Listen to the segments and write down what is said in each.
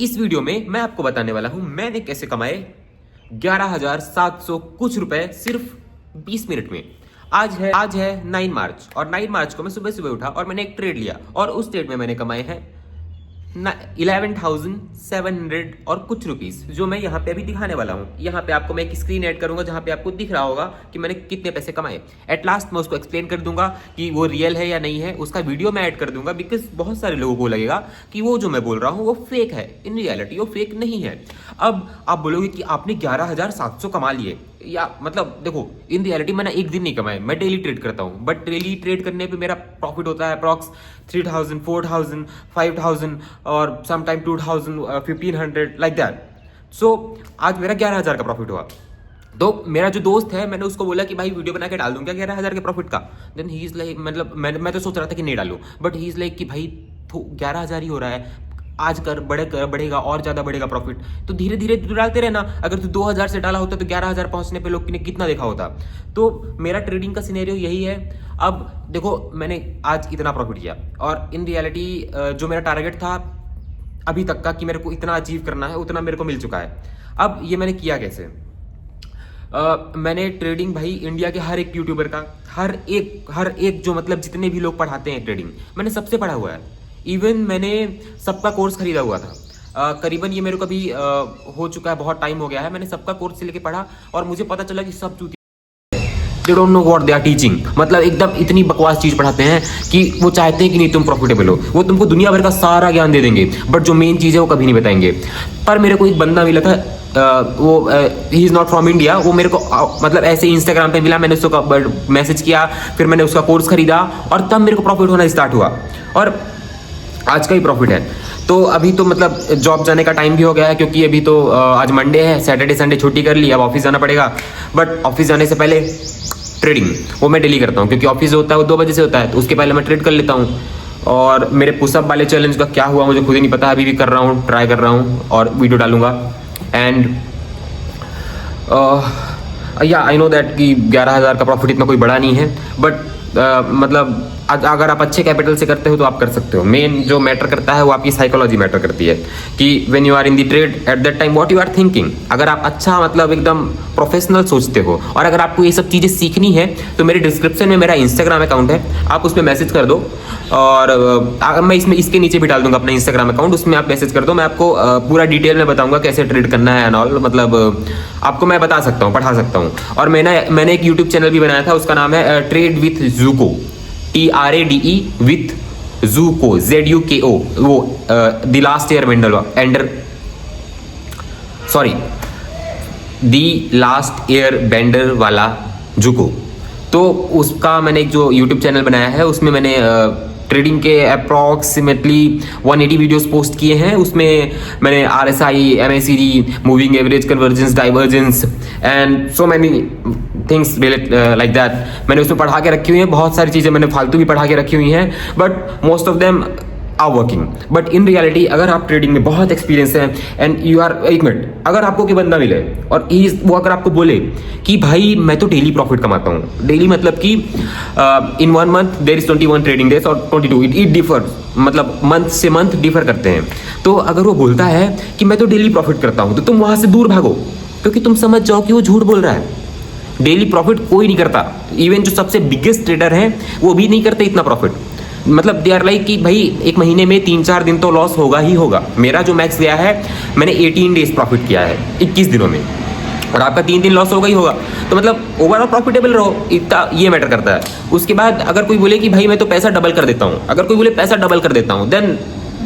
इस वीडियो में मैं आपको बताने वाला हूं मैंने कैसे कमाए 11,700 कुछ रुपए सिर्फ 20 मिनट में। आज है 9 मार्च और 9 मार्च को मैं सुबह सुबह उठा और मैंने एक ट्रेड लिया और उस ट्रेड में मैंने कमाए हैं 11,700 और कुछ रुपीस, जो मैं यहाँ पे अभी दिखाने वाला हूँ। यहाँ पे आपको मैं एक स्क्रीन ऐड करूंगा जहाँ पे आपको दिख रहा होगा कि मैंने कितने पैसे कमाए। एट लास्ट मैं उसको एक्सप्लेन कर दूंगा कि वो रियल है या नहीं है, उसका वीडियो मैं ऐड कर दूंगा, बिकॉज बहुत सारे लोगों को लगेगा कि वो जो मैं बोल रहा हूँ वो फेक है। इन रियलिटी वो फेक नहीं है। अब आप बोलोगे कि आपने 11,700 कमा लिए, या मतलब देखो, इन रियलिटी मैंने एक दिन नहीं कमाए, मैं डेली ट्रेड करता हूँ, बट डेली ट्रेड करने पे मेरा प्रॉफिट होता है अप्रॉक्स 3,000, 4,000, 5,000 और समटाइम 2,000, 1,500 लाइक दैट। सो आज मेरा 11,000 का प्रॉफिट हुआ। तो मेरा जो दोस्त है, मैंने उसको बोला कि भाई वीडियो बना के डाल दूं क्या 11,000 के प्रॉफिट का। देन ही इज लाइक, मतलब मैं तो सोच रहा था कि नहीं डालूं, बट ही इज लाइक कि भाई 11,000 ही हो रहा है, आज बढ़ेगा और ज्यादा बढ़ेगा प्रॉफिट, तो धीरे धीरे डालते रहना। अगर तू 2,000 से डाला होता तो 11,000 पहुंचने पे लोग ने कितना देखा होता। तो मेरा ट्रेडिंग का सिनेरियो यही है। अब देखो, मैंने आज इतना प्रॉफिट किया और इन रियलिटी जो मेरा टारगेट था अभी तक का कि मेरे को इतना अचीव करना है, उतना मेरे को मिल चुका है। अब ये मैंने किया कैसे? मैंने ट्रेडिंग भाई इंडिया के हर एक यूट्यूबर का, हर एक जो मतलब जितने भी लोग पढ़ाते हैं ट्रेडिंग, मैंने सबसे पढ़ा हुआ है। इवन मैंने सबका कोर्स खरीदा हुआ था। करीबन ये मेरे को अभी हो चुका है, बहुत टाइम हो गया है। मैंने सबका कोर्स से लेके पढ़ा और मुझे पता चला कि सब चूतिया, they don't know what they are teaching. मतलब एकदम इतनी बकवास चीज पढ़ाते हैं कि वो चाहते हैं कि नहीं तुम प्रॉफिटेबल हो, वो तुमको दुनिया भर का सारा ज्ञान दे देंगे, बट जो मेन चीज है वो कभी नहीं बताएंगे। पर मेरे को एक बंदा मिला था, he is not from India. वो मेरे को मतलब ऐसे इंस्टाग्राम पे मिला, मैंने उसको मैसेज किया, फिर मैंने उसका कोर्स खरीदा और तब मेरे को प्रॉफिट होना स्टार्ट हुआ और आज का ही प्रॉफिट है। तो अभी तो मतलब जॉब जाने का टाइम भी हो गया है, क्योंकि अभी तो आज मंडे है, सैटरडे संडे छुट्टी कर ली, अब ऑफिस जाना पड़ेगा। बट ऑफिस जाने से पहले ट्रेडिंग वो मैं डेली करता हूँ, क्योंकि ऑफिस होता है वो 2 बजे से होता है, तो उसके पहले मैं ट्रेड कर लेता हूँ। और मेरे पुशअप वाले चैलेंज का क्या हुआ मुझे खुद ही नहीं पता, अभी भी कर रहा हूँ, ट्राई कर रहा हूँ और वीडियो डालूंगा। एंड या आई नो दैट कि 11,000 का प्रॉफिट इतना कोई बड़ा नहीं है, बट मतलब अगर आप अच्छे कैपिटल से करते हो तो आप कर सकते हो। मेन जो मैटर करता है वो आपकी साइकोलॉजी मैटर करती है कि when you are in the trade at that time what you are thinking. अगर आप अच्छा मतलब एकदम प्रोफेशनल सोचते हो और अगर आपको ये सब चीज़ें सीखनी है तो मेरे डिस्क्रिप्शन में मेरा इंस्टाग्राम अकाउंट है, आप उस पर मैसेज कर दो। और मैं इसके नीचे भी डाल दूंगा अपना इंस्टाग्राम अकाउंट, उसमें आप मैसेज कर दो, मैं आपको पूरा डिटेल में बताऊंगा कैसे ट्रेड करना है एंड ऑल। मतलब आपको मैं बता सकता हूँ, पढ़ा सकता हूँ। और मैंने एक यूट्यूब चैनल भी बनाया था, उसका नाम है trade with Zuko, TRADE with Zuko, ZUKO। वो द लास्ट एयर बेंडर वाला जूको। तो उसका मैंने एक जो यूट्यूब चैनल बनाया है उसमें मैंने ट्रेडिंग के अप्रॉक्सीमेटली 180 वीडियोस पोस्ट किए हैं। उसमें मैंने RSI, MACD, moving average, convergence, divergence and so many things like that मैंने उसमें पढ़ा के रखी हुई हैं। बहुत सारी चीज़ें मैंने फालतू भी पढ़ा के रखी हुई हैं, but most of them are working. But in reality अगर आप ट्रेडिंग में बहुत एक्सपीरियंस है एंड यू आर, एक मिनट, अगर आपको कोई बंदा मिले और वो अगर आपको बोले कि भाई मैं तो डेली प्रॉफिट कमाता हूँ, डेली मतलब कि in 1 month there is 21 trading days और 22, इट डिफर, मतलब मंथ से मंथ डिफर करते हैं। तो अगर वो बोलता है कि मैं तो डेली प्रॉफिट करता हूँ, तो तुम वहां से दूर भागो, क्योंकि तुम समझ जाओ कि वो झूठ बोल रहा है। डेली प्रॉफिट कोई नहीं करता, इवन जो सबसे बिगेस्ट ट्रेडर हैं वो भी नहीं करते इतना प्रॉफिट। मतलब दे आर लाइक कि भाई एक महीने में 3-4 दिन तो लॉस होगा ही होगा। मेरा जो मैक्स गया है, मैंने 18 डेज प्रॉफिट किया है 21 दिनों में, और आपका 3 दिन लॉस होगा ही होगा। तो मतलब ओवरऑल प्रॉफिटेबल रहो, इतना ये मैटर करता है। उसके बाद अगर कोई बोले कि भाई मैं तो पैसा डबल कर देता हूँ, अगर कोई बोले पैसा डबल कर देता हूँ, देन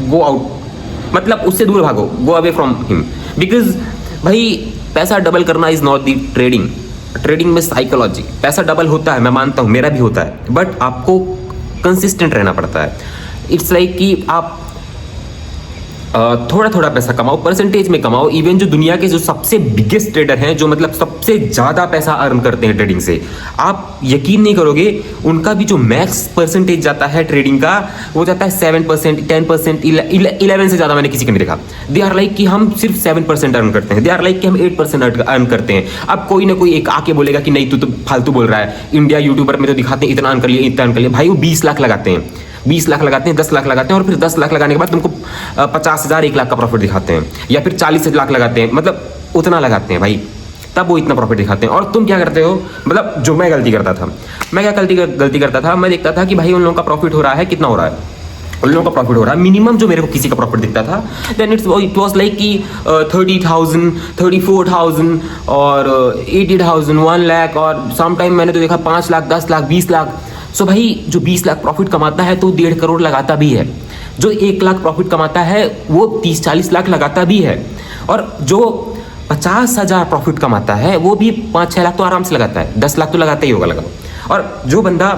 गो आउट, मतलब उससे दूर भागो, go away from him. Because भाई पैसा डबल करना is not the trading. Trading में साइकोलॉजी, पैसा डबल होता है, मैं मानता हूँ, मेरा भी होता है, बट आपको कंसिस्टेंट रहना पड़ता है। इट्स लाइक कि आप थोड़ा थोड़ा पैसा कमाओ, परसेंटेज में कमाओ। इवन जो दुनिया के जो सबसे बिगेस्ट ट्रेडर हैं, जो मतलब सबसे ज़्यादा पैसा अर्न करते हैं ट्रेडिंग से, आप यकीन नहीं करोगे, उनका भी जो मैक्स परसेंटेज जाता है ट्रेडिंग का, वो जाता है 7%, 10%, 11 से ज़्यादा मैंने किसी का नहीं देखा। दे आर लाइक कि हम सिर्फ 7% अर्न करते हैं, दे आर लाइक कि हम 8% अर्न करते हैं। अब कोई ना कोई एक आके बोलेगा कि नहीं तू तो फालतू बोल रहा है, इंडिया यूट्यूबर में तो दिखाते हैं इतना अर्न कर लिया, इतना अर्न कर लिया। भाई वो 20 लाख लगाते हैं, 20 लाख लगाते हैं, 10 लाख लगाते हैं और फिर 10 लाख लगाने के बाद तुमको 50,000 1 लाख का प्रॉफिट दिखाते हैं, या फिर 40 लाख लगाते हैं, मतलब उतना लगाते हैं भाई, तब वो इतना प्रॉफिट दिखाते हैं। और तुम क्या करते हो, मतलब जो मैं गलती करता था, मैं क्या गलती करता था, मैं देखता था कि भाई उन लोगों का प्रॉफिट हो रहा है, कितना हो रहा है, उन लोगों का प्रॉफिट हो रहा है मिनिमम जो मेरे को किसी का प्रॉफिट दिखता था, देन इट वाज लाइक कि 30,000, 34,000 और 80,000, 1 लाख, और सम टाइम मैंने तो देखा 5 लाख, 10 लाख, 20 लाख। सो भाई जो 20 लाख प्रॉफिट कमाता है तो 1.5 करोड़ लगाता भी है, जो 1 लाख प्रॉफिट कमाता है वो 30-40 लाख लगाता भी है, और जो 50,000 प्रॉफिट कमाता है वो भी 5-6 लाख तो आराम से लगाता है, 10 लाख तो लगाता ही होगा लगाओ। और जो बंदा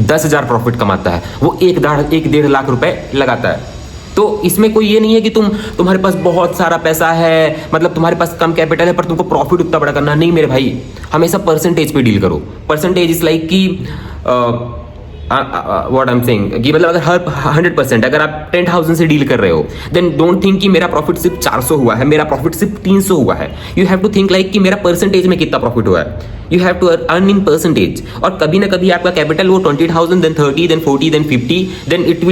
10,000 प्रॉफिट कमाता है वो 1.5 लाख रुपए लगाता है। तो इसमें कोई ये नहीं है कि तुम्हारे पास बहुत सारा पैसा है, मतलब तुम्हारे पास कम कैपिटल है पर तुमको प्रॉफिट उतना बड़ा करना, नहीं मेरे भाई, हमेशा परसेंटेज पे डील करो। परसेंटेज इज लाइक कि व्हाट आई एम सेइंग कि मतलब अगर हर 100% अगर आप 10,000 से डील कर रहे हो, देन डोंट थिंक कि मेरा प्रॉफिट सिर्फ 400 हुआ है, मेरा प्रॉफिट सिर्फ 300 हुआ है। You have to think like कि मेरा परसेंटेज में कितना प्रॉफिट हुआ है, you have to earn in percentage. और कभी ना कभी आपका कैपिटल वो 20,000, then 30, then 40, then 50, then it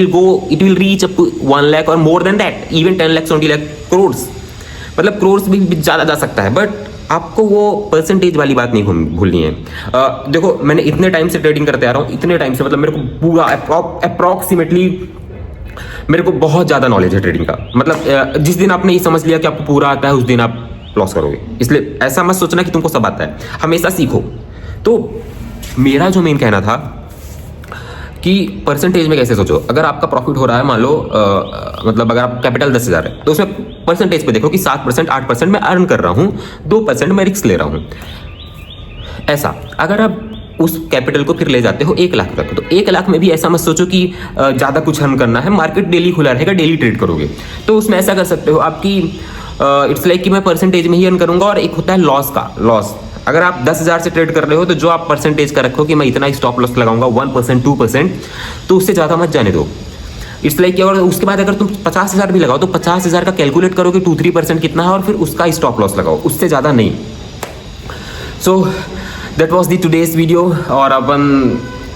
will reach up to 1 lakh और more than that, even 10 lakh, 20 lakh, crores, मतलब करोड्स भी ज़्यादा जा सकता है, बट आपको वो परसेंटेज वाली बात नहीं भूलनी है। देखो मैंने इतने टाइम से ट्रेडिंग करते आ रहा हूँ, इतने टाइम से, मतलब मेरे को पूरा अप्रॉक्सीमेटली मेरे को बहुत ज़्यादा नॉलेज है ट्रेडिंग का। मतलब जिस दिन आपने ये समझ लिया कि आपको पूरा आता है उस दिन आप लॉस करोगे, इसलिए ऐसा मत सोचना कि तुमको सब आता है, हमेशा सीखो। तो मेरा जो मेन कहना था कि परसेंटेज में कैसे सोचो, अगर आपका प्रॉफिट हो रहा है मान लो मतलब अगर आप कैपिटल 10,000 है तो उसमें परसेंटेज पे देखो कि 7%, 8% मैं अर्न कर रहा हूँ, 2% मैं रिस्क ले रहा हूँ। ऐसा अगर आप उस कैपिटल को फिर ले जाते हो 1 लाख तक, तो 1 लाख में भी ऐसा मत सोचो कि ज़्यादा कुछ अर्न करना है, मार्केट डेली खुला रहेगा, डेली ट्रेड करोगे, तो उसमें ऐसा कर सकते हो आपकी इट्स लाइक कि मैं परसेंटेज में ही अर्न करूँगा। और एक होता है लॉस का लॉस, अगर आप 10,000 से ट्रेड कर रहे हो तो जो आप परसेंटेज का रखो कि मैं इतना ही स्टॉप लॉस लगाऊंगा 1%, 2%, तो उससे ज़्यादा मत जाने दो। इट्स लाइक और उसके बाद अगर तुम 50,000 भी लगाओ तो 50,000 का कैलकुलेट करो कि 2-3% कितना है और फिर उसका स्टॉप लॉस लगाओ, उससे ज़्यादा नहीं। So that was the today's video. और अपन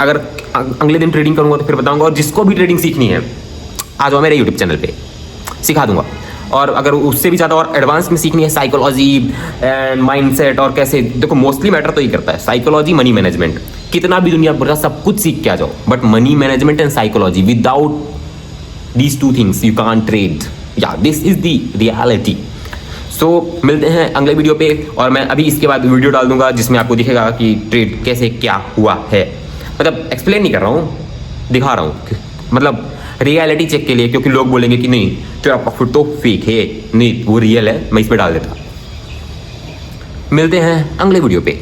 अगर अगले दिन ट्रेडिंग करूँगा तो फिर बताऊँगा, और जिसको भी ट्रेडिंग सीखनी है आ जाओ मेरे यूट्यूब चैनल पर, सिखा दूंगा। और अगर उससे भी ज़्यादा और एडवांस में सीखनी है साइकोलॉजी एंड माइंडसेट और कैसे, देखो मोस्टली मैटर तो ये करता है साइकोलॉजी, मनी मैनेजमेंट, कितना भी दुनिया भर का सब कुछ सीख के आ जाओ, but money management and psychology, without these 2 things you can't trade. या दिस इज द रियलिटी। सो मिलते हैं अगले वीडियो पे, और मैं अभी इसके बाद वीडियो डाल दूंगा जिसमें आपको दिखेगा कि ट्रेड कैसे क्या हुआ है। मतलब एक्सप्लेन नहीं कर रहा हूँ, दिखा रहा हूँ, मतलब रियलिटी चेक के लिए, क्योंकि लोग बोलेंगे कि नहीं तेरा प्रॉफिट तो फेक है, नहीं वो रियल है, मैं इस पर डाल देता। मिलते हैं अगले वीडियो पे।